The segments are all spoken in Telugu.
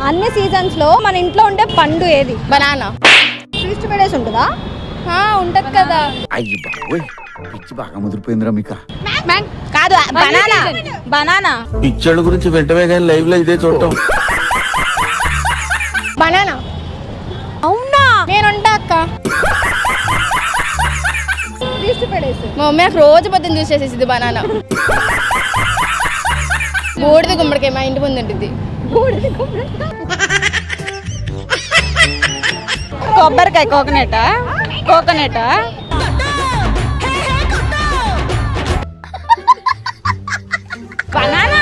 అన్ని సీజన్స్ లో మన ఇంట్లో ఉండే పండు ఏది? బనానా. 365 days ఉంటుందా? ఉంటది కదా. అయ్యి బాబోయ్, పిచ్చి బాగా ముదిరిపోయిందిరా మీకు. కాదు, బనానా. బనానా పిచ్చోళ్ళ గురించి వెంటనే కానీ లైవ్ లో ఇదే చూడటం. బనానా. అవునా? నేను ఉంటా అక్క. 365 days. మా మమ్మీ నాకు రోజు పొద్దున్న జ్యూస్ చేసేసింది బనానా. బూడిద గుమ్మడికాయ మా ఇంటి ముందు ఉంటుంది. కొబ్బరికాయ. కోకోనట్. బనానా.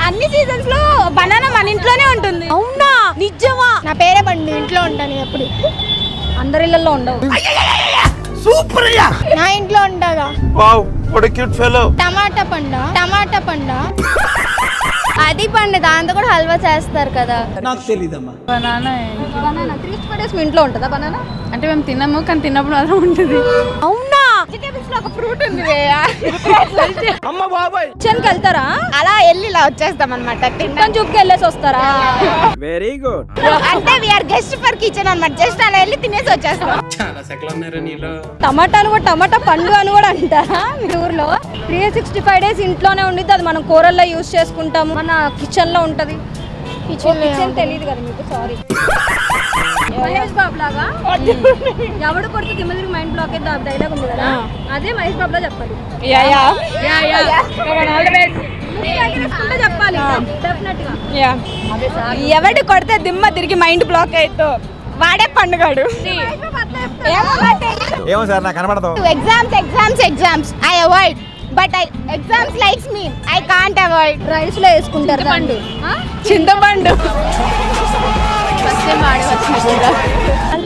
అన్ని సీజన్స్ లో బనానా మన ఇంట్లోనే ఉంటుంది. అవునా? నిజమా? నా పేరే పండు. ఇంట్లో ఉంటాను ఎప్పుడు. అందరి ఇళ్లలో ఉండవు. సూపర్ అయ్యా. నా ఇంట్లో ఉంటాగా. Wow, what a cute fellow. టమాటా పండ. అది పండు, దాంతో కూడా హల్వా చేస్తారు కదా. నాకు తెలీదమ్మా. బనానా 365 days మీ ఇంట్లో ఉంటుందా బనానా? అంటే మేము తినము, కానీ తిన్నప్పుడు అలా ఉంటుంది. అవునా? వెజిటేబుల్స్ లో ఒక ఫ్రూట్ ఉంది. అమ్మ బాబాయ్. కిచెన్కి వెళ్తారా? అలా వెళ్ళి ఇలా వచ్చేస్తాం అనమాట. కిచెన్ చూపుకి వెళ్ళేసి వస్తారా? Very good. అంటే వీఆర్ గెస్ట్ ఫర్ కిచెన్ అనమాట. జస్ట్ అలా వెళ్ళి తినేసి వచ్చేస్తాం. చాలా సెకలు ఉన్నారా నీలో. టమాటా పండు అని కూడా అంటారా మీ ఊర్లో? 365 days ఇంట్లోనే ఉండిద్ది. అది మనం కూరల్లో యూజ్ చేసుకుంటాము. మన కిచెన్ లో ఉంటది. కిచెన్ తెలియదు కదా మీకు? సారీ. మహేష్ బాబు లాగా ఎవడు కొడుతూ దిమ్మదిరి మైండ్ బ్లాక్ అయితే డైలాగ్ ఉంది కదా, అదే మహేష్ బాబు లా చెప్పాలి. చెప్పాలి డెఫినెట్ గా. ఎవడు కొడితే దిమ్మ తిరిగి మైండ్ బ్లాక్ అయితే వాడే పండుగాడు. ఏమో సార్ నాకు కనబడదు. Exams I avoid, but exams likes me. I can't avoid. Rice లో వేసుకుంటారు పండు. చింతపండు.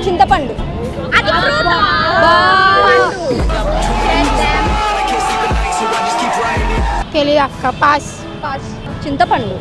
చింతపండు. తెలియదు అక్క. పాస్. చింతపండు.